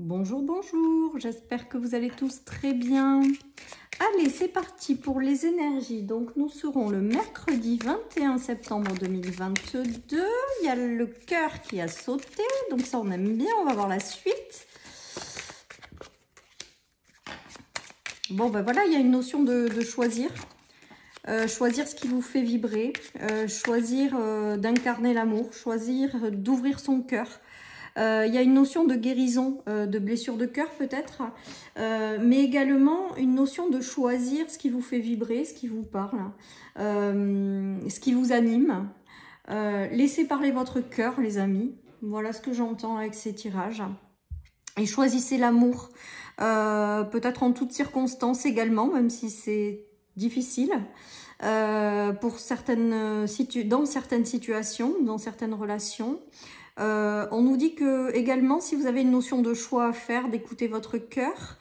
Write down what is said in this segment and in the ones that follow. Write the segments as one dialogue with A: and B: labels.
A: Bonjour, bonjour, j'espère que vous allez tous très bien. Allez, c'est parti pour les énergies. Donc, nous serons le mercredi 21 septembre 2022. Il y a le cœur qui a sauté, donc ça on aime bien, on va voir la suite. Bon, ben voilà, il y a une notion de choisir. Choisir ce qui vous fait vibrer, choisir d'incarner l'amour, choisir d'ouvrir son cœur. Il y a une notion de guérison, de blessure de cœur peut-être, mais également une notion de choisir ce qui vous fait vibrer, ce qui vous parle, ce qui vous anime. Laissez parler votre cœur, les amis. Voilà ce que j'entends avec ces tirages. Et choisissez l'amour, peut-être en toutes circonstances également, même si c'est difficile. Pour dans certaines situations, dans certaines relations. On nous dit que également, si vous avez une notion de choix à faire, d'écouter votre cœur,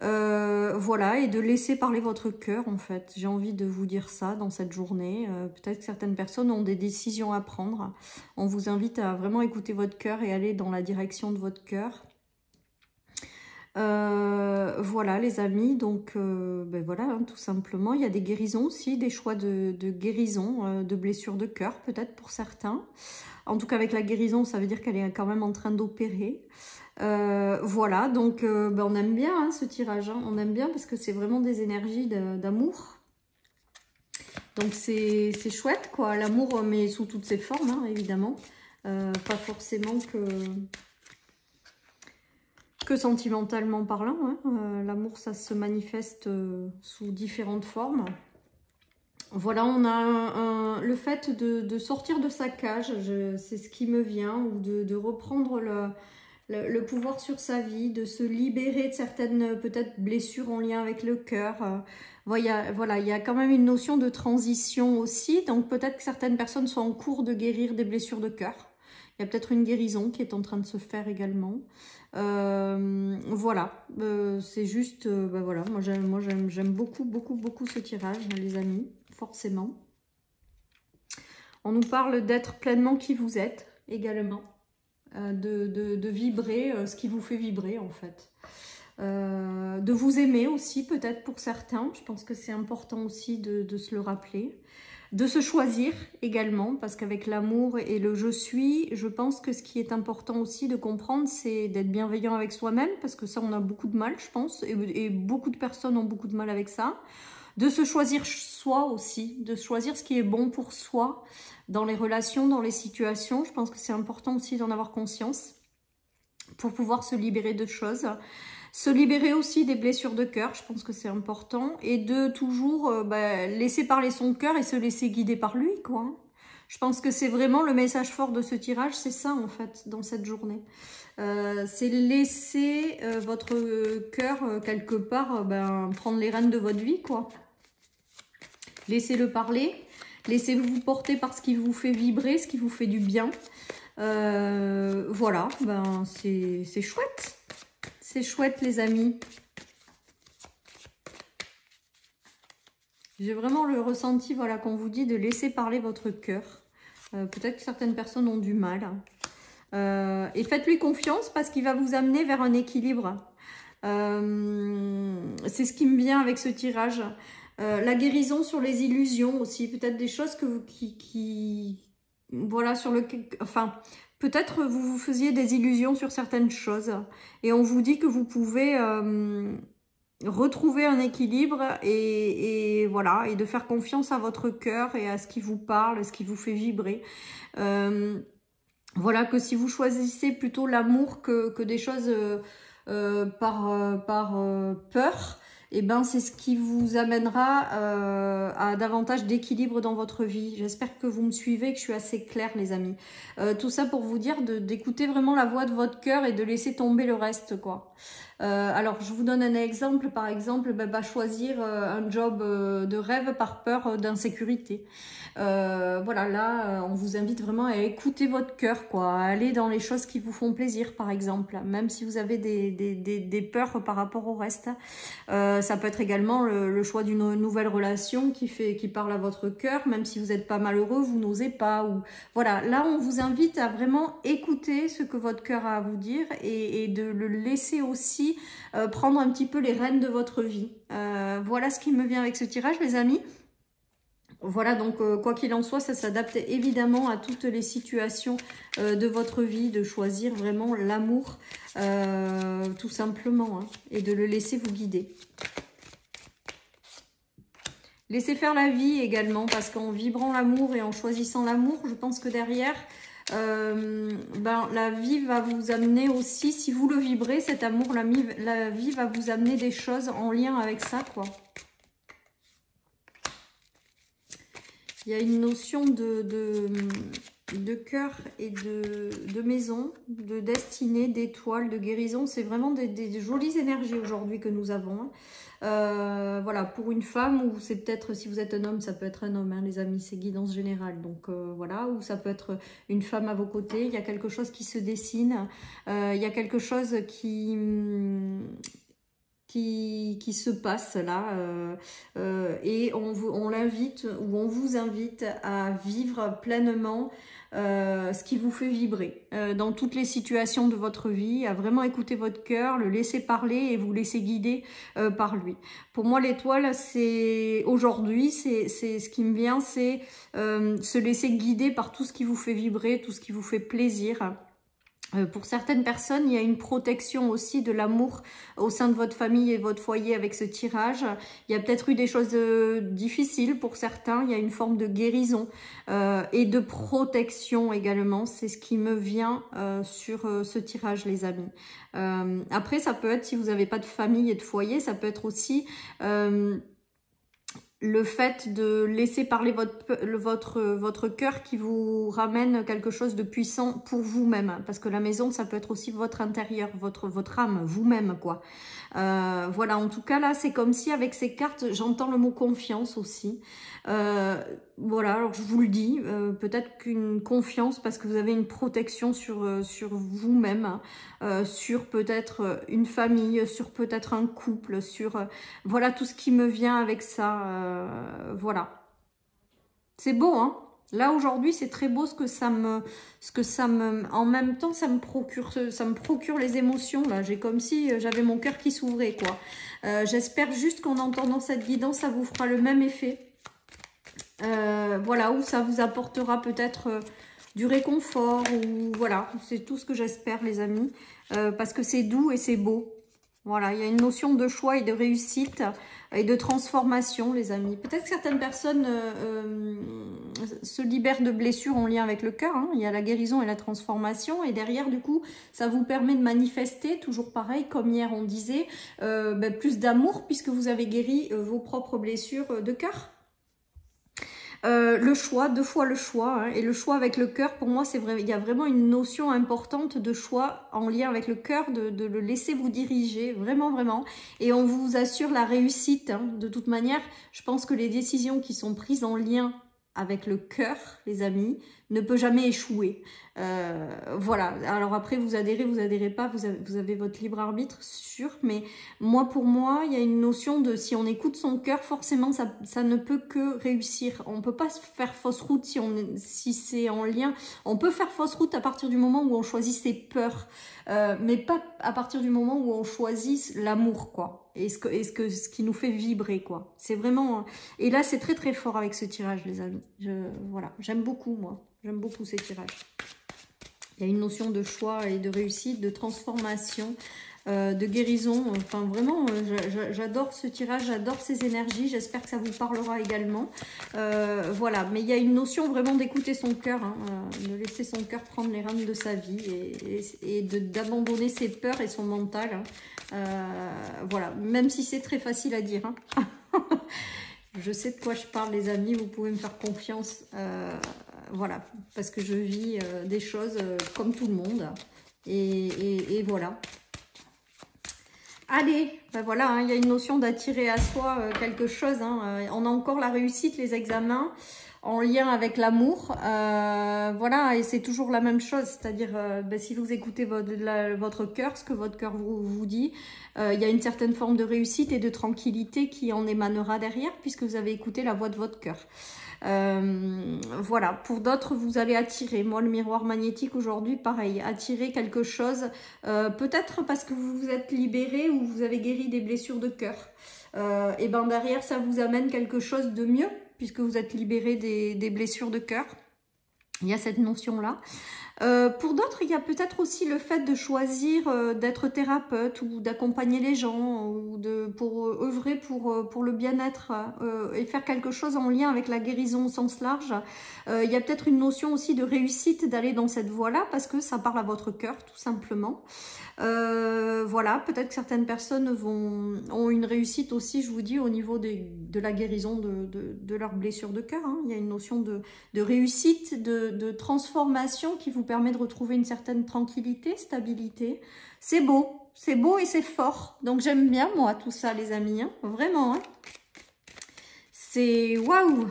A: voilà, et de laisser parler votre cœur, en fait. J'ai envie de vous dire ça dans cette journée. Peut-être que certaines personnes ont des décisions à prendre. On vous invite à vraiment écouter votre cœur et aller dans la direction de votre cœur. Voilà les amis, donc ben voilà, hein, tout simplement, il y a des guérisons aussi, des choix de guérison, de blessures de cœur peut-être pour certains. En tout cas avec la guérison, ça veut dire qu'elle est quand même en train d'opérer. Voilà, donc ben, on aime bien hein, ce tirage, hein, on aime bien parce que c'est vraiment des énergies d'amour. Donc c'est chouette quoi, l'amour mais sous toutes ses formes hein, évidemment, pas forcément que sentimentalement parlant, hein. L'amour ça se manifeste sous différentes formes. Voilà, on a le fait de sortir de sa cage, c'est ce qui me vient, ou de reprendre le pouvoir sur sa vie, de se libérer de certaines peut-être blessures en lien avec le cœur. Voilà, il y a quand même une notion de transition aussi, donc peut-être que certaines personnes sont en cours de guérir des blessures de cœur. Il y a peut-être une guérison qui est en train de se faire également. Voilà, c'est juste, ben voilà, moi j'aime beaucoup ce tirage, les amis, forcément. On nous parle d'être pleinement qui vous êtes également, de vibrer ce qui vous fait vibrer en fait. De vous aimer aussi peut-être pour certains, je pense que c'est important aussi de se le rappeler. De se choisir également, parce qu'avec l'amour et le « je suis », je pense que ce qui est important aussi de comprendre, c'est d'être bienveillant avec soi-même, parce que ça, on a beaucoup de mal, je pense, et beaucoup de personnes ont beaucoup de mal avec ça. De se choisir soi aussi, de choisir ce qui est bon pour soi, dans les relations, dans les situations. Je pense que c'est important aussi d'en avoir conscience, pour pouvoir se libérer de choses. Se libérer aussi des blessures de cœur, je pense que c'est important. Et de toujours laisser parler son cœur et se laisser guider par lui, quoi. Je pense que c'est vraiment le message fort de ce tirage, c'est ça en fait, dans cette journée. C'est laisser votre cœur quelque part prendre les rênes de votre vie, quoi. Laissez-le parler, laissez-vous porter par ce qui vous fait vibrer, ce qui vous fait du bien. Voilà, c'est chouette. C'est chouette les amis. J'ai vraiment le ressenti, voilà, qu'on vous dit de laisser parler votre cœur. Peut-être que certaines personnes ont du mal. Et faites-lui confiance parce qu'il va vous amener vers un équilibre. C'est ce qui me vient avec ce tirage. La guérison sur les illusions aussi. Peut-être des choses voilà, sur le... Enfin... Peut-être vous vous faisiez des illusions sur certaines choses et on vous dit que vous pouvez retrouver un équilibre et voilà, et de faire confiance à votre cœur et à ce qui vous parle, ce qui vous fait vibrer. Voilà, que si vous choisissez plutôt l'amour que des choses par peur, et ben c'est ce qui vous amènera à davantage d'équilibre dans votre vie. J'espère que vous me suivez, que je suis assez claire les amis. Tout ça pour vous dire d'écouter vraiment la voix de votre cœur et de laisser tomber le reste quoi. Alors, je vous donne un exemple. Par exemple, choisir un job de rêve par peur d'insécurité. Voilà, là, on vous invite vraiment à écouter votre cœur, quoi, à aller dans les choses qui vous font plaisir, par exemple, même si vous avez des peurs par rapport au reste. Ça peut être également le choix d'une nouvelle relation qui parle à votre cœur, même si vous n'êtes pas malheureux, vous n'osez pas. Ou voilà, là, on vous invite à vraiment écouter ce que votre cœur a à vous dire et de le laisser aussi prendre un petit peu les rênes de votre vie. Voilà ce qui me vient avec ce tirage, les amis. Voilà, donc quoi qu'il en soit, ça s'adapte évidemment à toutes les situations de votre vie, de choisir vraiment l'amour, tout simplement, hein, et de le laisser vous guider. Laissez faire la vie également, parce qu'en vibrant l'amour et en choisissant l'amour, je pense que derrière, la vie va vous amener aussi, si vous le vibrez, cet amour, la vie va vous amener des choses en lien avec ça, quoi. Il y a une notion de cœur et de maison, de destinée, d'étoiles, de guérison. C'est vraiment des jolies énergies aujourd'hui que nous avons. Voilà, pour une femme, ou c'est peut-être, si vous êtes un homme, ça peut être un homme, hein, les amis, c'est guidance générale. Donc voilà, ou ça peut être une femme à vos côtés. Il y a quelque chose qui se dessine. Il y a quelque chose qui se passe là et on l'invite ou on vous invite à vivre pleinement ce qui vous fait vibrer dans toutes les situations de votre vie, à vraiment écouter votre cœur, le laisser parler et vous laisser guider par lui. Pour moi, l'étoile, c'est aujourd'hui, c'est ce qui me vient, c'est se laisser guider par tout ce qui vous fait vibrer, tout ce qui vous fait plaisir. Pour certaines personnes, il y a une protection aussi de l'amour au sein de votre famille et votre foyer avec ce tirage. Il y a peut-être eu des choses difficiles pour certains. Il y a une forme de guérison et de protection également. C'est ce qui me vient sur ce tirage, les amis. Après, ça peut être, si vous n'avez pas de famille et de foyer, ça peut être aussi le fait de laisser parler votre cœur qui vous ramène quelque chose de puissant pour vous-même. Parce que la maison, ça peut être aussi votre intérieur, votre âme, vous-même, quoi. Voilà, en tout cas, là, c'est comme si avec ces cartes, j'entends le mot confiance aussi. Voilà, alors je vous le dis, peut-être qu'une confiance parce que vous avez une protection sur vous-même, sur peut-être une famille, sur peut-être un couple, sur voilà tout ce qui me vient avec ça. Voilà, c'est beau, hein. Là aujourd'hui c'est très beau en même temps ça me procure les émotions là. J'ai comme si j'avais mon cœur qui s'ouvrait, quoi. J'espère juste qu'en entendant cette guidance ça vous fera le même effet. Voilà, où ça vous apportera peut-être du réconfort, ou voilà, c'est tout ce que j'espère, les amis, parce que c'est doux et c'est beau. Voilà, il y a une notion de choix et de réussite et de transformation, les amis. Peut-être que certaines personnes se libèrent de blessures en lien avec le cœur, hein. Il y a la guérison et la transformation, et derrière, du coup, ça vous permet de manifester, toujours pareil, comme hier on disait, plus d'amour, puisque vous avez guéri vos propres blessures de cœur. Le choix, 2 fois le choix, hein, et le choix avec le cœur, pour moi, c'est vrai, il y a vraiment une notion importante de choix en lien avec le cœur, de le laisser vous diriger, vraiment, vraiment, et on vous assure la réussite, hein. De toute manière, je pense que les décisions qui sont prises en lien avec le cœur, les amis, ne peut jamais échouer. Voilà, alors après vous adhérez pas, vous avez votre libre arbitre, sûr, mais pour moi, il y a une notion de si on écoute son cœur, forcément ça ne peut que réussir. On peut pas faire fausse route si c'est en lien. On peut faire fausse route à partir du moment où on choisit ses peurs, mais pas à partir du moment où on choisit l'amour, quoi. Et ce qui nous fait vibrer, quoi. C'est vraiment... Et là, c'est très très fort avec ce tirage, les amis. Voilà, j'aime beaucoup, moi. J'aime beaucoup ces tirages. Il y a une notion de choix et de réussite, de transformation, de guérison. Enfin, vraiment, j'adore ce tirage, j'adore ces énergies. J'espère que ça vous parlera également. Voilà, mais il y a une notion vraiment d'écouter son cœur, hein, de laisser son cœur prendre les rênes de sa vie et d'abandonner ses peurs et son mental. Voilà, même si c'est très facile à dire, hein. Je sais de quoi je parle, les amis, vous pouvez me faire confiance. Voilà, parce que je vis des choses comme tout le monde. Et voilà. Allez, ben voilà, hein, il y a une notion d'attirer à soi quelque chose. Hein, on a encore la réussite, les examens, en lien avec l'amour. Voilà, et c'est toujours la même chose. C'est-à-dire, ben, si vous écoutez votre cœur, ce que votre cœur vous dit, il y a une certaine forme de réussite et de tranquillité qui en émanera derrière, puisque vous avez écouté la voix de votre cœur. Voilà, pour d'autres vous allez attirer, moi le miroir magnétique aujourd'hui pareil, attirer quelque chose, peut-être parce que vous vous êtes libéré ou vous avez guéri des blessures de cœur, et ben derrière ça vous amène quelque chose de mieux puisque vous êtes libéré des blessures de cœur. Il y a cette notion là. Pour d'autres, il y a peut-être aussi le fait de choisir d'être thérapeute ou d'accompagner les gens ou pour œuvrer pour le bien-être et faire quelque chose en lien avec la guérison au sens large. Il y a peut-être une notion aussi de réussite d'aller dans cette voie-là parce que ça parle à votre cœur tout simplement. Voilà, peut-être que certaines personnes ont une réussite aussi, je vous dis, au niveau de la guérison de leurs blessures de cœur. Hein. Il y a une notion de réussite, de transformation qui vous permet de retrouver une certaine tranquillité, stabilité. C'est beau et c'est fort. Donc j'aime bien moi tout ça les amis, hein. Vraiment. Hein. C'est waouh.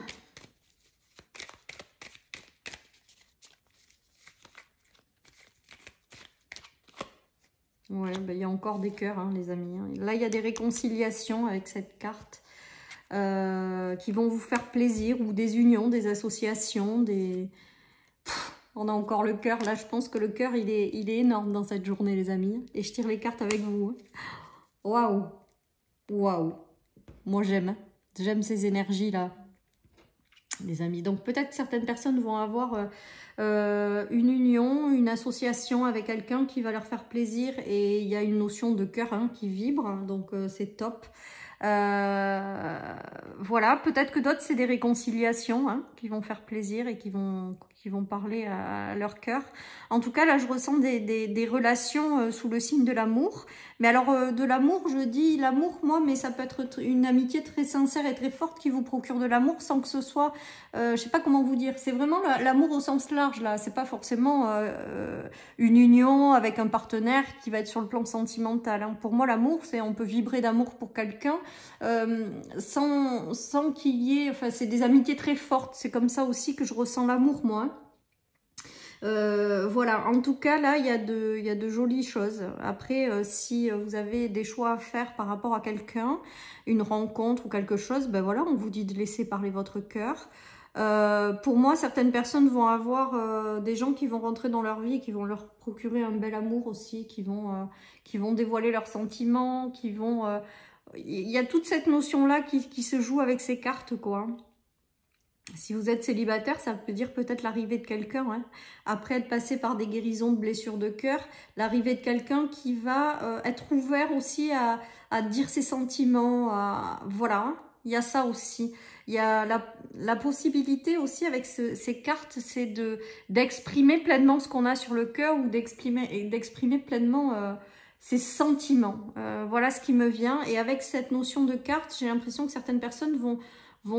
A: Ouais, ben, il y a encore des cœurs, hein, les amis. Hein. Là, il y a des réconciliations avec cette carte qui vont vous faire plaisir, ou des unions, des associations, des... on a encore le cœur. Là, je pense que le cœur, il est énorme dans cette journée, les amis. Et je tire les cartes avec vous. Waouh. Waouh. Moi, j'aime. J'aime ces énergies-là, les amis. Donc, peut-être certaines personnes vont avoir... une union, une association avec quelqu'un qui va leur faire plaisir et il y a une notion de cœur hein, qui vibre, hein, donc c'est top. Voilà, peut-être que d'autres c'est des réconciliations hein, qui vont faire plaisir et qui vont parler à leur cœur. En tout cas là je ressens des relations sous le signe de l'amour. Mais alors de l'amour, je dis l'amour moi, mais ça peut être une amitié très sincère et très forte qui vous procure de l'amour sans que ce soit, je sais pas comment vous dire, c'est vraiment l'amour au sens large là, c'est pas forcément une union avec un partenaire qui va être sur le plan sentimental. Hein. Pour moi l'amour, c'est on peut vibrer d'amour pour quelqu'un sans qu'il y ait, enfin c'est des amitiés très fortes, c'est comme ça aussi que je ressens l'amour moi. Hein. Voilà, en tout cas là il y a de jolies choses. Après si vous avez des choix à faire par rapport à quelqu'un, une rencontre ou quelque chose, ben voilà, on vous dit de laisser parler votre cœur. Pour moi certaines personnes vont avoir des gens qui vont rentrer dans leur vie, qui vont leur procurer un bel amour aussi, qui vont dévoiler leurs sentiments, qui vont... il y a toute cette notion là qui se joue avec ces cartes quoi. Si vous êtes célibataire, ça peut dire peut-être l'arrivée de quelqu'un. Hein. Après être passé par des guérisons de blessures de cœur, l'arrivée de quelqu'un qui va être ouvert aussi à dire ses sentiments. Voilà, il y a ça aussi. Il y a la possibilité aussi avec ces cartes, c'est d'exprimer pleinement ce qu'on a sur le cœur ou d'exprimer pleinement ses sentiments. Voilà ce qui me vient. Et avec cette notion de carte, j'ai l'impression que certaines personnes vont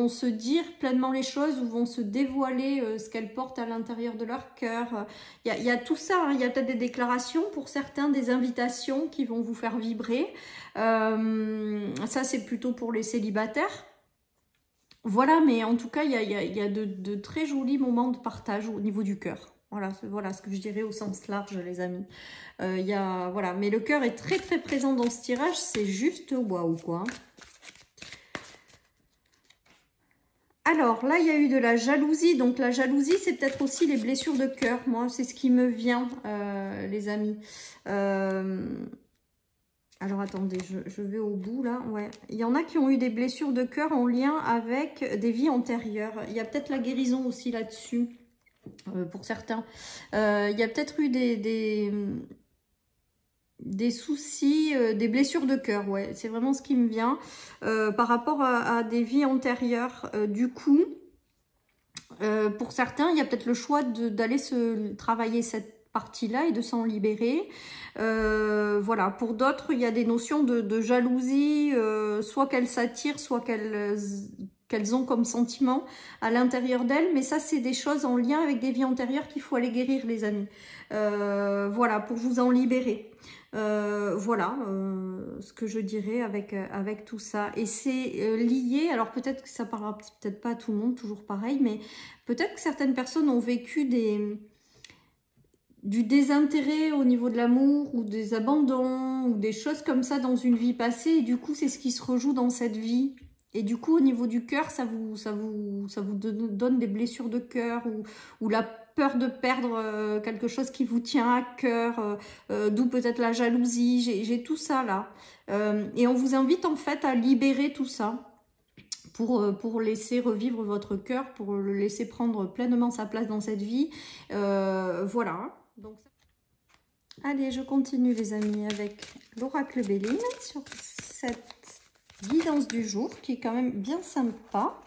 A: se dire pleinement les choses ou vont se dévoiler ce qu'elles portent à l'intérieur de leur cœur. Il y a tout ça, hein. Il y a peut-être des déclarations pour certains, des invitations qui vont vous faire vibrer. Ça, c'est plutôt pour les célibataires. Voilà, mais en tout cas, il y a de très jolis moments de partage au niveau du cœur. Voilà ce que je dirais au sens large, les amis. Voilà. Mais le cœur est très très présent dans ce tirage, c'est juste waouh quoi. Alors, là, il y a eu de la jalousie. Donc, la jalousie, c'est peut-être aussi les blessures de cœur. Moi, c'est ce qui me vient, les amis. Alors, attendez, je vais au bout, là. Ouais. Il y en a qui ont eu des blessures de cœur en lien avec des vies antérieures. Il y a peut-être la guérison aussi là-dessus, pour certains. Il y a peut-être eu des soucis, des blessures de cœur, ouais, c'est vraiment ce qui me vient par rapport à des vies antérieures. Du coup, pour certains, il y a peut-être le choix d'aller se travailler cette partie-là et de s'en libérer. Voilà, pour d'autres, il y a des notions de jalousie, soit qu'elles s'attirent, soit qu'elles ont comme sentiment à l'intérieur d'elles, mais ça c'est des choses en lien avec des vies antérieures qu'il faut aller guérir les amis, voilà, pour vous en libérer. Voilà ce que je dirais avec tout ça. Et c'est lié, alors peut-être que ça parlera peut-être pas à tout le monde, toujours pareil, mais peut-être que certaines personnes ont vécu du désintérêt au niveau de l'amour ou des abandons ou des choses comme ça dans une vie passée, et du coup c'est ce qui se rejoue dans cette vie. Et du coup, au niveau du cœur, ça vous donne des blessures de cœur ou la peur de perdre quelque chose qui vous tient à cœur, d'où peut-être la jalousie. J'ai tout ça là. Et on vous invite en fait à libérer tout ça pour laisser revivre votre cœur, pour le laisser prendre pleinement sa place dans cette vie. Voilà. Donc, allez, je continue les amis avec l'oracle Béline sur cette guidance du jour qui est quand même bien sympa.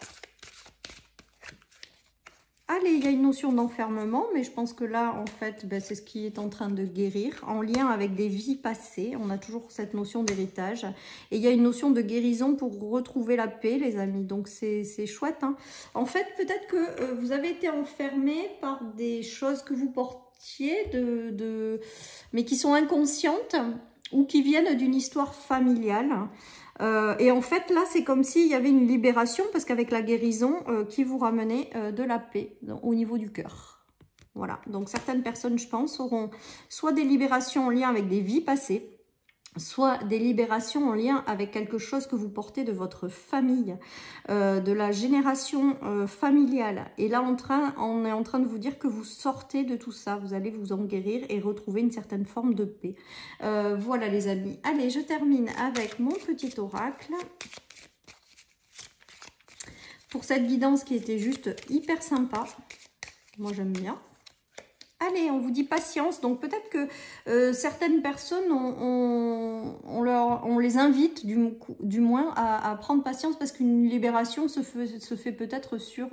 A: Allez, il y a une notion d'enfermement, mais je pense que là, en fait, ben, c'est ce qui est en train de guérir, en lien avec des vies passées. On a toujours cette notion d'héritage. Et il y a une notion de guérison pour retrouver la paix, les amis. Donc, c'est chouette. Hein. En fait, peut-être que vous avez été enfermé par des choses que vous portiez, mais qui sont inconscientes ou qui viennent d'une histoire familiale. Et en fait, là, c'est comme s'il y avait une libération, parce qu'avec la guérison, qui vous ramenait de la paix au niveau du cœur. Voilà, donc certaines personnes, je pense, auront soit des libérations en lien avec des vies passées, soit des libérations en lien avec quelque chose que vous portez de votre famille, de la génération familiale. Et là, on est en train de vous dire que vous sortez de tout ça, vous allez vous en guérir et retrouver une certaine forme de paix. Voilà les amis. Allez, je termine avec mon petit oracle. Pour cette guidance qui était juste hyper sympa. Moi, j'aime bien. Allez, on vous dit patience. Donc peut-être que certaines personnes, on les invite du moins à prendre patience, parce qu'une libération se fait peut-être sur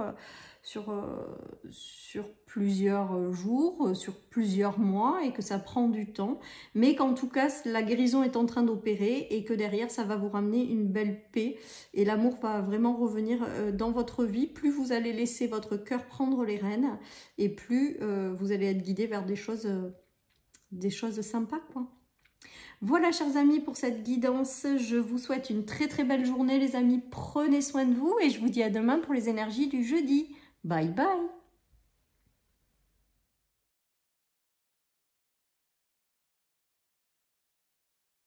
A: plusieurs jours, sur plusieurs mois, et que ça prend du temps, mais qu'en tout cas la guérison est en train d'opérer et que derrière ça va vous ramener une belle paix et l'amour va vraiment revenir dans votre vie. Plus vous allez laisser votre cœur prendre les rênes et plus vous allez être guidé vers des choses sympas, quoi. Voilà, chers amis, pour cette guidance. Je vous souhaite une très très belle journée, les amis. Prenez soin de vous et je vous dis à demain pour les énergies du jeudi. Bye bye.